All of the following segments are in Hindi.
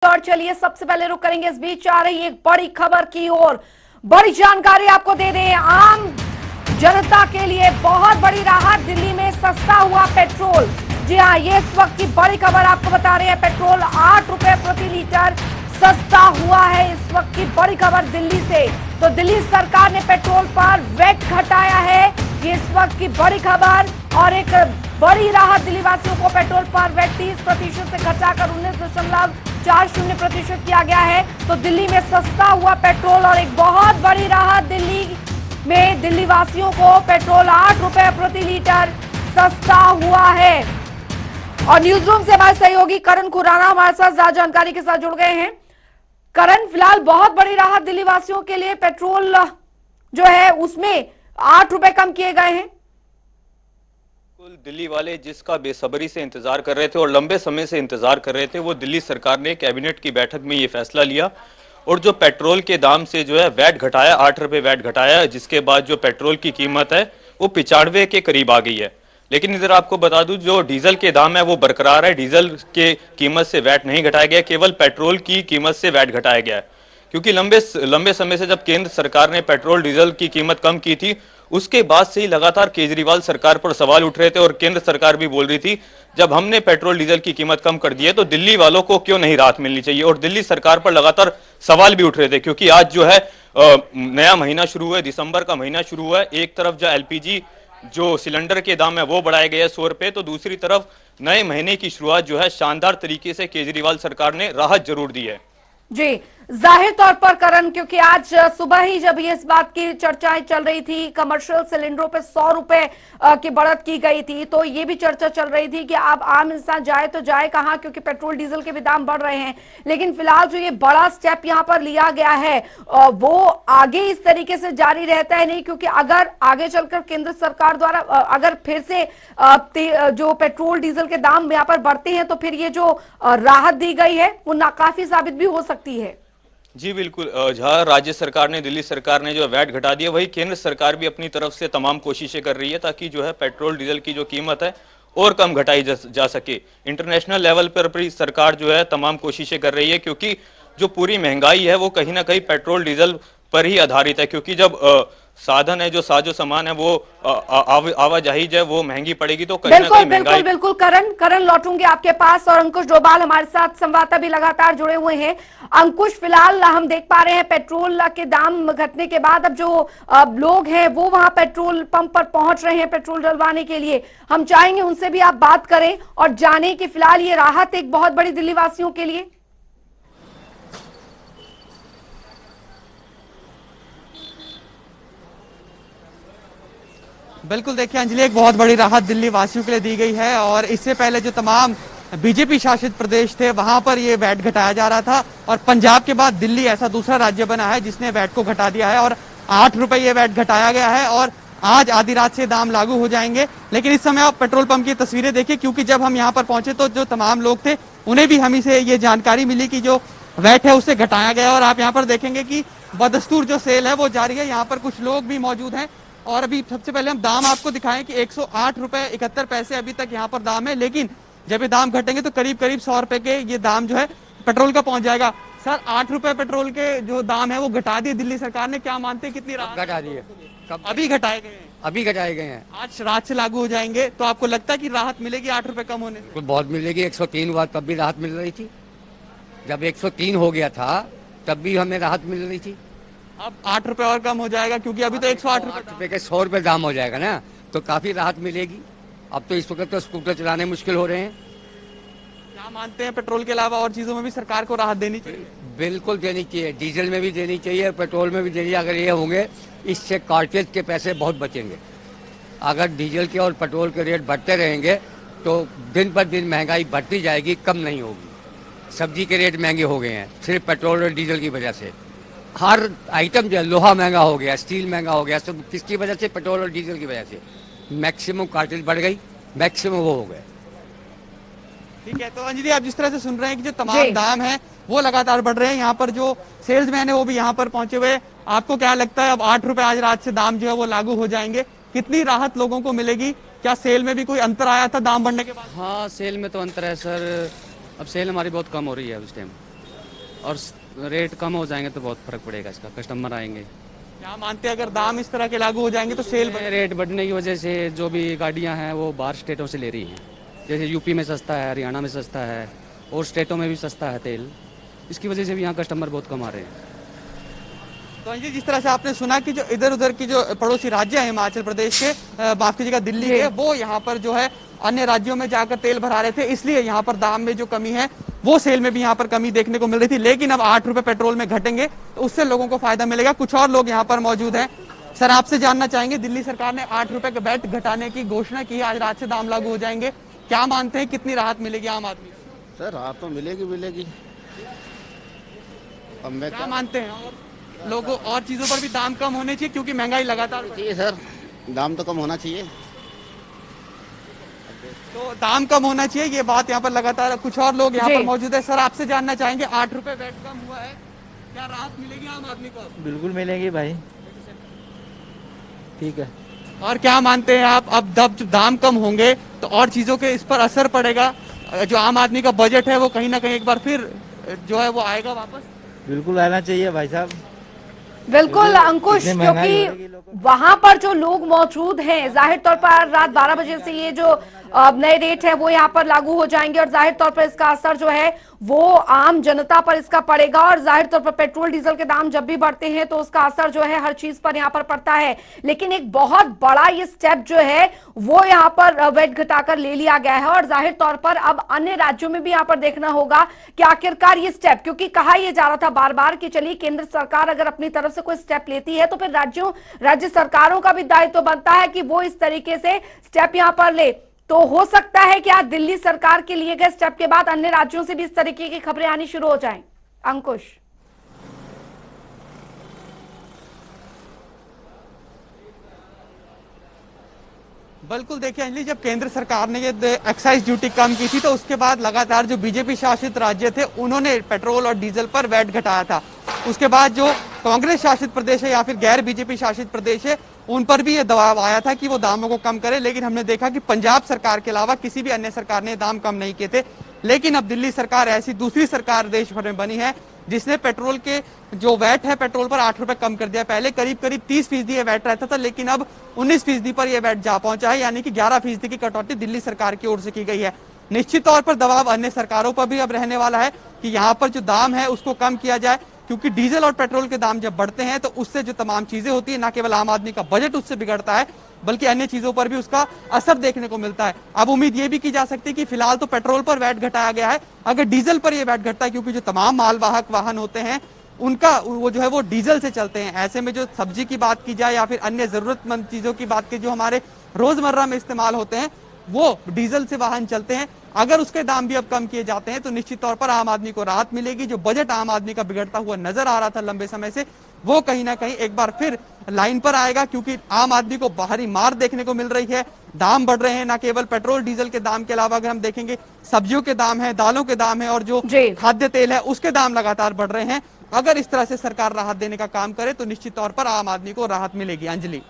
और चलिए सबसे पहले रुक करेंगे इस बीच आ रही एक बड़ी खबर की ओर। बड़ी जानकारी आपको दे दें, आम जनता के लिए बहुत बड़ी राहत, दिल्ली में सस्ता हुआ पेट्रोल। जी हाँ, ये इस वक्त की बड़ी खबर आपको बता रहे हैं। पेट्रोल 8 रुपए प्रति लीटर सस्ता हुआ है, इस वक्त की बड़ी खबर दिल्ली से। तो दिल्ली सरकार ने पेट्रोल पर वैट घटाया है, ये इस वक्त की बड़ी खबर। और एक बड़ी राहत दिल्ली वासियों को, पेट्रोल पर वैट 30% से घटाकर 19.40% किया गया है। तो दिल्ली में सस्ता हुआ पेट्रोल और एक बहुत बड़ी राहत दिल्ली में दिल्ली वासियों को, पेट्रोल 8 रुपए प्रति लीटर सस्ता हुआ है। और न्यूज रूम से हमारे सहयोगी करण खुराना हमारे साथ ज्यादा जानकारी के साथ जुड़ गए हैं। करण, फिलहाल बहुत बड़ी राहत दिल्ली वासियों के लिए, पेट्रोल जो है उसमें 8 रुपए कम किए गए हैं। दिल्ली वाले जिसका बेसब्री से इंतजार कर रहे थे और लंबे समय से इंतजार कर रहे थे, वो दिल्ली सरकार ने कैबिनेट की बैठक में ये फैसला लिया और जो पेट्रोल के दाम से जो है वैट घटाया, 8 रुपए वैट घटाया, जिसके बाद जो पेट्रोल की कीमत है वो 95 के करीब आ गई है। लेकिन इधर आपको बता दूं, जो डीजल के दाम है वो बरकरार है। डीजल के कीमत से वैट नहीं घटाया गया, केवल पेट्रोल की कीमत से वैट घटाया गया है। क्योंकि लंबे समय से जब केंद्र सरकार ने पेट्रोल डीजल की कीमत कम की थी, उसके बाद से ही लगातार केजरीवाल सरकार पर सवाल उठ रहे थे और केंद्र सरकार भी बोल रही थी जब हमने पेट्रोल डीजल की कीमत कम कर दी है तो दिल्ली वालों को क्यों नहीं राहत मिलनी चाहिए। और दिल्ली सरकार पर लगातार सवाल भी उठ रहे थे, क्योंकि आज जो है नया महीना शुरू हुआ है, दिसंबर का महीना शुरू हुआ है। एक तरफ जो एलपीजी जो सिलेंडर के दाम है वो बढ़ाए गए हैं 100 रुपए, तो दूसरी तरफ नए महीने की शुरुआत जो है शानदार तरीके से केजरीवाल सरकार ने राहत जरूर दी है। जी, जाहिर तौर पर करण, क्योंकि आज सुबह ही जब ये इस बात की चर्चाएं चल रही थी, कमर्शियल सिलेंडरों पे 100 रुपए की बढ़त की गई थी, तो ये भी चर्चा चल रही थी कि अब आम इंसान जाए तो जाए कहां, क्योंकि पेट्रोल डीजल के भी दाम बढ़ रहे हैं। लेकिन फिलहाल जो ये बड़ा स्टेप यहां पर लिया गया है वो आगे इस तरीके से जारी रहता है नहीं, क्योंकि अगर आगे चलकर केंद्र सरकार द्वारा अगर फिर से जो पेट्रोल डीजल के दाम यहाँ पर बढ़ते हैं तो फिर ये जो राहत दी गई है वो नाकाफी साबित भी हो सकती है। जी बिल्कुल, जहां राज्य सरकार ने, दिल्ली सरकार ने जो वैट घटा दिया, वही केंद्र सरकार भी अपनी तरफ से तमाम कोशिशें कर रही है ताकि जो है पेट्रोल डीजल की जो कीमत है और कम घटाई जा सके। इंटरनेशनल लेवल पर भी सरकार जो है तमाम कोशिशें कर रही है, क्योंकि जो पूरी महंगाई है वो कहीं ना कहीं पेट्रोल डीजल पर ही आधारित है। क्योंकि जब साधन है, जो साजो सामान है, वो आवाजाही जो है वो महंगी पड़ेगी तो कहीं ना कहीं महंगाई। बिल्कुल करण लौटूंगे आपके पास, और अंकुश डोभाल हमारे साथ संवाददाता भी लगातार जुड़े हुए हैं। अंकुश, फिलहाल हम देख पा रहे हैं पेट्रोल के दाम घटने के बाद अब जो लोग हैं वो वहां पेट्रोल पंप पर पहुंच रहे हैं पेट्रोल डलवाने के लिए। हम चाहेंगे उनसे भी आप बात करें और जाने कि फिलहाल ये राहत एक बहुत बड़ी दिल्ली वासियों के लिए। बिल्कुल, देखिए अंजलि, एक बहुत बड़ी राहत दिल्ली वासियों के लिए दी गई है। और इससे पहले जो तमाम बीजेपी शासित प्रदेश थे वहां पर ये वैट घटाया जा रहा था, और पंजाब के बाद दिल्ली ऐसा दूसरा राज्य बना है जिसने वैट को घटा दिया है और 8 रुपए ये वैट घटाया गया है। और आज आधी रात से दाम लागू हो जाएंगे। लेकिन इस समय आप पेट्रोल पंप की तस्वीरें देखिए, क्योंकि जब हम यहाँ पर पहुंचे तो जो तमाम लोग थे उन्हें भी हमी से ये जानकारी मिली कि जो वैट है उसे घटाया गया। और आप यहाँ पर देखेंगे कि बदस्तूर जो सेल है वो जारी है। यहाँ पर कुछ लोग भी मौजूद हैं। और अभी सबसे पहले हम दाम आपको दिखाएं कि 108 रुपए 71 पैसे अभी तक यहाँ पर दाम है, लेकिन जब ये दाम घटेंगे तो करीब 100 रुपए के ये दाम जो है पेट्रोल का पहुंच जाएगा। सर, 8 रुपए पेट्रोल के जो दाम है वो घटा दिए दिल्ली सरकार ने, क्या मानते हैं कितनी राहत घटा दी है? कब? अभी घटाए गए हैं। अभी घटाए गए हैं, आज रात से लागू हो जाएंगे, तो आपको लगता है कि राहत मिलेगी 8 रुपए कम होने से? बहुत मिलेगी। 103 हुआ तब भी राहत मिल रही थी, जब 103 हो गया था तब भी हमें राहत मिल रही थी। अब 8 रुपए और कम हो जाएगा, क्योंकि अभी तो 108 रुपए के 100 रुपए दाम हो जाएगा ना, तो काफी राहत मिलेगी। अब तो इस वक्त तो स्कूटर चलाने मुश्किल हो रहे हैं। क्या मानते हैं, पेट्रोल के अलावा और चीजों में भी सरकार को राहत देनी चाहिए? बिल्कुल देनी चाहिए, डीजल में भी देनी चाहिए, पेट्रोल में भी देनी चाहिए। अगर ये होंगे, इससे कार्टेज के पैसे बहुत बचेंगे। अगर डीजल के और पेट्रोल के रेट बढ़ते रहेंगे तो दिन पर दिन महंगाई बढ़ती जाएगी, कम नहीं होगी। सब्जी के रेट महंगे हो गए हैं सिर्फ पेट्रोल और डीजल की वजह से। हर आइटम जो है, लोहा महंगा हो गया, स्टील महंगा हो गया, सब किसकी वजह से? पेट्रोल और डीजल की वजह से। मैक्सिमम कार्टेज बढ़ गई, मैक्सिमम वो हो गए। ठीक है, तो अंजलि, आप जिस तरह से सुन रहे हैं कि जो तमाम दाम है वो लगातार बढ़ रहे हैं, यहाँ पर जो सेल्समैन है वो भी यहाँ पर पहुंचे हुए। आपको क्या लगता है, अब 8 रुपए आज रात से दाम जो है वो लागू हो जाएंगे, कितनी राहत लोगों को मिलेगी? क्या सेल में भी कोई अंतर आया था दाम बढ़ने के बाद? हाँ, सेल में तो अंतर है सर। अब सेल हमारी बहुत कम हो रही है उस टाइम। और रेट कम हो जाएंगे तो बहुत फर्क पड़ेगा, इसका कस्टमर आएंगे। क्या मानते हैं अगर दाम इस तरह के लागू हो जाएंगे तो सेल रेट बढ़ने की वजह से जो भी गाड़ियां हैं वो बाहर स्टेटों से ले रही हैं, जैसे यूपी में सस्ता है, हरियाणा में सस्ता है और स्टेटों में भी सस्ता है तेल, इसकी वजह से भी यहाँ कस्टमर बहुत कम आ रहे हैं। तो ये जिस तरह से आपने सुना कि जो इधर उधर की जो पड़ोसी राज्य हैं हिमाचल प्रदेश के, माफ कीजिएगा दिल्ली के, वो यहाँ पर जो है अन्य राज्यों में जाकर तेल भरा रहे थे, इसलिए यहाँ पर दाम में जो कमी है वो सेल में भी यहाँ पर कमी देखने को मिल रही थी। लेकिन अब 8 रुपए पेट्रोल में घटेंगे तो उससे लोगों को फायदा मिलेगा। कुछ और लोग यहाँ पर मौजूद हैं। सर, आपसे जानना चाहेंगे, दिल्ली सरकार ने 8 रुपए का वैट घटाने की घोषणा की है, आज रात से दाम लागू हो जाएंगे, क्या मानते हैं कितनी राहत मिलेगी आम आदमी को? सर राहत तो मिलेगी। अब मैं क्या मानते हैं, और लोगों और चीजों पर भी दाम कम होने चाहिए क्योंकि महंगाई लगातार चाहिए सर, दाम तो कम होना चाहिए। तो दाम कम होना चाहिए, ये बात यहाँ पर लगातार कुछ और लोग यहाँ पर मौजूद है। सर, आपसे जानना चाहेंगे, 8 रुपए वैट कम हुआ है, क्या राहत मिलेगी आम आदमी को? बिल्कुल मिलेगी भाई, ठीक है। और क्या मानते हैं आप, अब जब दाम कम होंगे तो और चीजों के इस पर असर पड़ेगा, जो आम आदमी का बजट है वो कहीं ना कहीं एक बार फिर जो है वो आएगा वापस? बिल्कुल आना चाहिए भाई साहब। बिल्कुल अंकुश, क्योंकि वहां पर जो लोग मौजूद हैं, जाहिर तौर पर रात 12 बजे से ये जो नए रेट है वो यहाँ पर लागू हो जाएंगे और जाहिर तौर पर इसका असर जो है वो आम जनता पर इसका पड़ेगा। और जाहिर तौर पर पेट्रोल डीजल के दाम जब भी बढ़ते हैं तो उसका असर जो है हर चीज पर यहाँ पर पड़ता है। लेकिन एक बहुत बड़ा ये स्टेप जो है वो यहाँ पर वैट घटाकर ले लिया गया है और जाहिर तौर पर अब अन्य राज्यों में भी यहाँ पर देखना होगा कि आखिरकार ये स्टेप, क्योंकि कहा यह जा रहा था बार बार कि चलिए केंद्र सरकार अगर अपनी तरफ से कोई स्टेप लेती है तो फिर राज्य सरकारों का भी दायित्व बनता है कि वो इस तरीके से स्टेप यहाँ पर ले। तो हो सकता है कि आज दिल्ली सरकार के लिए गए स्टेप के बाद अन्य राज्यों से भी इस तरीके की खबरें आनी शुरू हो जाएं। अंकुश, बिल्कुल, देखिए अंजलि, जब केंद्र सरकार ने ये एक्साइज ड्यूटी कम की थी तो उसके बाद लगातार जो बीजेपी शासित राज्य थे उन्होंने पेट्रोल और डीजल पर वैट घटाया था। उसके बाद जो कांग्रेस शासित प्रदेश है या फिर गैर बीजेपी शासित प्रदेश है उन पर भी ये दबाव आया था कि वो दामों को कम करे, लेकिन हमने देखा कि पंजाब सरकार के अलावा किसी भी अन्य सरकार ने दाम कम नहीं किए थे। लेकिन अब दिल्ली सरकार ऐसी दूसरी सरकार देश भर में बनी है जिसने पेट्रोल के जो वैट है पेट्रोल पर 8 रुपए कम कर दिया। पहले करीब 30% ये वैट रहता था, लेकिन अब 19% पर यह वैट जा पहुंचा है, यानी कि 11% की कटौती दिल्ली सरकार की ओर से की गई है। निश्चित तौर पर दबाव अन्य सरकारों पर भी अब रहने वाला है कि यहाँ पर जो दाम है उसको कम किया जाए, क्योंकि डीजल और पेट्रोल के दाम जब बढ़ते हैं तो उससे जो तमाम चीजें होती है, ना केवल आम आदमी का बजट उससे बिगड़ता है बल्कि अन्य चीजों पर भी उसका असर देखने को मिलता है। अब उम्मीद ये भी की जा सकती है कि फिलहाल तो पेट्रोल पर वैट घटाया गया है, अगर डीजल पर यह वैट घटता है, क्योंकि जो तमाम मालवाहक वाहन होते हैं उनका वो जो है वो डीजल से चलते हैं, ऐसे में जो सब्जी की बात की जाए या फिर अन्य जरूरतमंद चीजों की बात की जो हमारे रोजमर्रा में इस्तेमाल होते हैं वो डीजल से वाहन चलते हैं। अगर उसके दाम भी अब कम किए जाते हैं तो निश्चित तौर पर आम आदमी को राहत मिलेगी। जो बजट आम आदमी का बिगड़ता हुआ नजर आ रहा था लंबे समय से, वो कहीं ना कहीं एक बार फिर लाइन पर आएगा, क्योंकि आम आदमी को बाहरी मार देखने को मिल रही है। दाम बढ़ रहे हैं, ना केवल पेट्रोल डीजल के दाम के अलावा अगर हम देखेंगे सब्जियों के दाम है, दालों के दाम है और जो खाद्य तेल है उसके दाम लगातार बढ़ रहे हैं। अगर इस तरह से सरकार राहत देने का काम करे तो निश्चित तौर पर आम आदमी को राहत मिलेगी। अंजलि,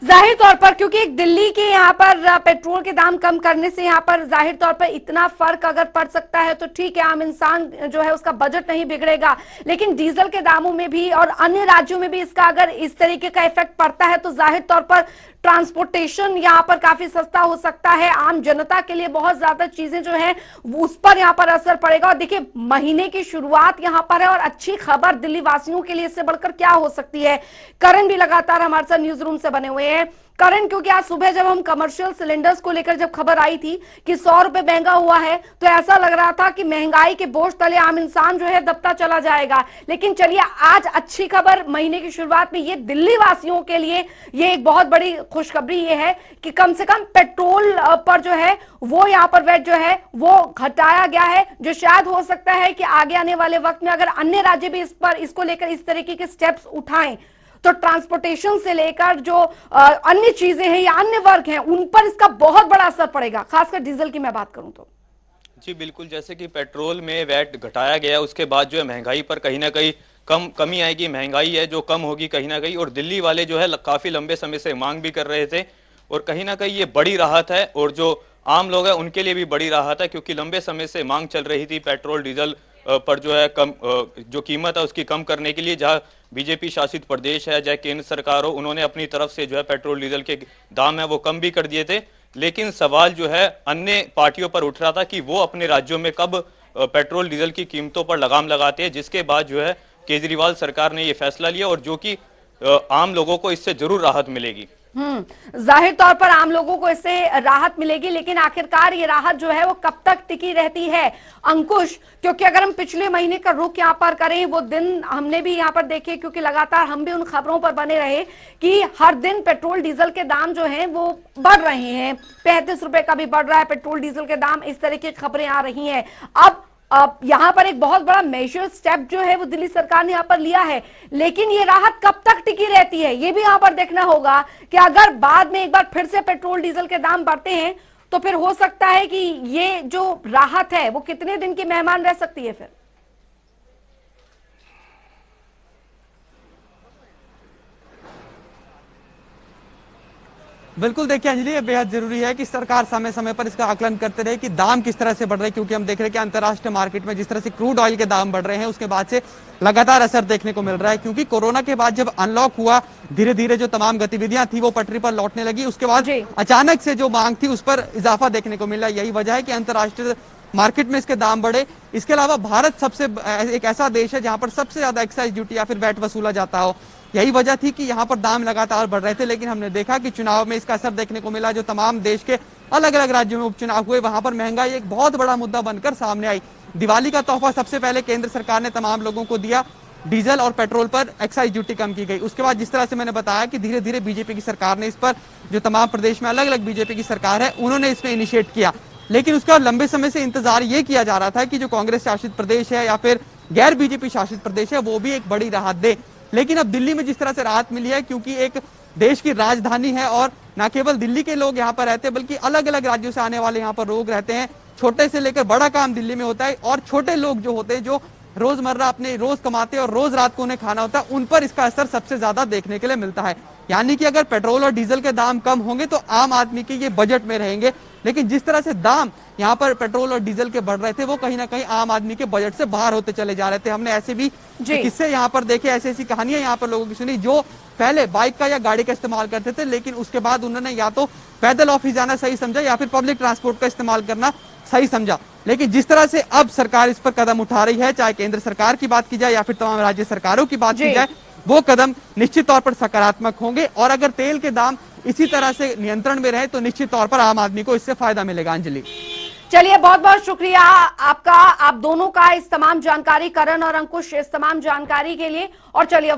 जाहिर तौर पर क्योंकि एक दिल्ली के यहाँ पर पेट्रोल के दाम कम करने से यहाँ पर जाहिर तौर पर इतना फर्क अगर पड़ सकता है तो ठीक है, आम इंसान जो है उसका बजट नहीं बिगड़ेगा, लेकिन डीजल के दामों में भी और अन्य राज्यों में भी इसका अगर इस तरीके का इफेक्ट पड़ता है तो जाहिर तौर पर ट्रांसपोर्टेशन यहाँ पर काफी सस्ता हो सकता है। आम जनता के लिए बहुत ज्यादा चीजें जो है उस पर यहाँ पर असर पड़ेगा। और देखिए, महीने की शुरुआत यहाँ पर है और अच्छी खबर दिल्ली वासियों के लिए इससे बढ़कर क्या हो सकती है। करण भी लगातार हमारे साथ न्यूज रूम से बने हुए हैं। करण, क्योंकि आज सुबह जब हम कमर्शियल सिलेंडर्स को लेकर जब खबर आई थी कि 100 रुपए महंगा हुआ है तो ऐसा लग रहा था कि महंगाई के बोझ तले आम इंसान जो है दबता चला जाएगा, लेकिन चलिए आज अच्छी खबर महीने की शुरुआत में ये दिल्ली वासियों के लिए ये एक बहुत बड़ी खुशखबरी ये है कि कम से कम पेट्रोल पर जो है वो यहाँ पर वैट जो है वो घटाया गया है, जो शायद हो सकता है कि आगे आने वाले वक्त में अगर अन्य राज्य भी इसको लेकर इस तरीके के स्टेप्स उठाएं तो ट्रांसपोर्टेशन से लेकर जो अन्य चीजें हैं या अन्य वर्ग हैं उन पर इसका बहुत बड़ा असर पड़ेगा, खासकर डीजल की मैं बात करूं तो। जी बिल्कुल, जैसे कि पेट्रोल में वैट घटाया गया उसके बाद जो है महंगाई पर कहीं ना कहीं कमी आएगी, महंगाई है जो कम होगी कहीं ना कहीं। और दिल्ली वाले जो है काफी लंबे समय से मांग भी कर रहे थे और कहीं ना कहीं ये बड़ी राहत है और जो आम लोग हैं उनके लिए भी बड़ी राहत है, क्योंकि लंबे समय से मांग चल रही थी पेट्रोल डीजल पर जो है कम जो कीमत है उसकी कम करने के लिए, जहां बीजेपी शासित प्रदेश है चाहे केंद्र सरकार हो, उन्होंने अपनी तरफ से जो है पेट्रोल डीजल के दाम है वो कम भी कर दिए थे। लेकिन सवाल जो है अन्य पार्टियों पर उठ रहा था कि वो अपने राज्यों में कब पेट्रोल डीजल की कीमतों पर लगाम लगाते हैं, जिसके बाद जो है केजरीवाल सरकार ने ये फैसला लिया और जो कि आम लोगों को इससे जरूर राहत मिलेगी। जाहिर तौर पर आम लोगों को इससे राहत मिलेगी, लेकिन आखिरकार ये राहत जो है वो कब तक टिकी रहती है अंकुश? क्योंकि अगर हम पिछले महीने का रुख यहाँ पर करें, वो दिन हमने भी यहाँ पर देखे, क्योंकि लगातार हम भी उन खबरों पर बने रहे कि हर दिन पेट्रोल डीजल के दाम जो हैं वो बढ़ रहे हैं, 35 रुपए का भी बढ़ रहा है पेट्रोल डीजल के दाम, इस तरह की खबरें आ रही हैं। अब यहां पर एक बहुत बड़ा मेजर स्टेप जो है वो दिल्ली सरकार ने यहां पर लिया है, लेकिन ये राहत कब तक टिकी रहती है ये भी यहां पर देखना होगा कि अगर बाद में एक बार फिर से पेट्रोल डीजल के दाम बढ़ते हैं तो फिर हो सकता है कि ये जो राहत है वो कितने दिन की मेहमान रह सकती है फिर। बिल्कुल, देखिए अंजलि, ये बेहद जरूरी है कि सरकार समय समय पर इसका आकलन करते रहे कि दाम किस तरह से बढ़ रहे हैं, क्योंकि हम देख रहे हैं कि अंतर्राष्ट्रीय मार्केट में जिस तरह से क्रूड ऑयल के दाम बढ़ रहे हैं उसके बाद से लगातार असर देखने को मिल रहा है। क्योंकि कोरोना के बाद जब अनलॉक हुआ, धीरे धीरे जो तमाम गतिविधियां थी वो पटरी पर लौटने लगी, उसके बाद अचानक से जो मांग थी उस पर इजाफा देखने को मिला। यही वजह है कि अंतर्राष्ट्रीय मार्केट में इसके दाम बढ़े। इसके अलावा भारत सबसे एक ऐसा देश है जहां पर सबसे ज्यादा एक्साइज ड्यूटी या फिर वैट वसूला जाता हो। यही वजह थी कि यहाँ पर दाम लगातार बढ़ रहे थे, लेकिन हमने देखा कि चुनाव में इसका असर देखने को मिला। जो तमाम देश के अलग अलग राज्यों में उपचुनाव हुए, वहां पर महंगाई एक बहुत बड़ा मुद्दा बनकर सामने आई। दिवाली का तोहफा सबसे पहले केंद्र सरकार ने तमाम लोगों को दिया, डीजल और पेट्रोल पर एक्साइज ड्यूटी कम की गई। उसके बाद जिस तरह से मैंने बताया कि धीरे धीरे बीजेपी की सरकार ने इस पर, जो तमाम प्रदेश में अलग अलग बीजेपी की सरकार है, उन्होंने इसमें इनिशिएट किया। लेकिन उसका लंबे समय से इंतजार ये किया जा रहा था कि जो कांग्रेस शासित प्रदेश है या फिर गैर बीजेपी शासित प्रदेश है वो भी एक बड़ी राहत दे। लेकिन अब दिल्ली में जिस तरह से राहत मिली है, क्योंकि एक देश की राजधानी है और न केवल दिल्ली के लोग यहाँ पर रहते हैं बल्कि अलग अलग राज्यों से आने वाले यहाँ पर लोग रहते हैं। छोटे से लेकर बड़ा काम दिल्ली में होता है और छोटे लोग जो होते हैं, जो रोजमर्रा अपने रोज कमाते हैं और रोज रात को उन्हें खाना होता है, उन पर इसका असर सबसे ज्यादा देखने के लिए मिलता है। यानी कि अगर पेट्रोल और डीजल के दाम कम होंगे तो आम आदमी के ये बजट में रहेंगे, लेकिन जिस तरह से दाम यहाँ पर पेट्रोल और डीजल के बढ़ रहे थे वो कहीं ना कहीं आम आदमी के बजट से बाहर होते चले जा रहे थे। हमने ऐसे भी किस्से यहाँ पर देखे, ऐसी ऐसी कहानियां यहाँ पर लोगों की सुनी जो पहले बाइक का या गाड़ी का इस्तेमाल करते थे, लेकिन उसके बाद उन्होंने या तो पैदल ऑफिस जाना सही समझा या फिर पब्लिक ट्रांसपोर्ट का इस्तेमाल करना सही समझा। लेकिन जिस तरह से अब सरकार इस पर कदम उठा रही है, चाहे केंद्र सरकार की बात की जाए या फिर तमाम राज्य सरकारों की बात की जाए, वो कदम निश्चित तौर पर सकारात्मक होंगे। और अगर तेल के दाम इसी तरह से नियंत्रण में रहे तो निश्चित तौर पर आम आदमी को इससे फायदा मिलेगा। अंजलि, चलिए, बहुत बहुत शुक्रिया आपका, आप दोनों का इस तमाम जानकारी, करण और अंकुश, इस तमाम जानकारी के लिए। और चलिए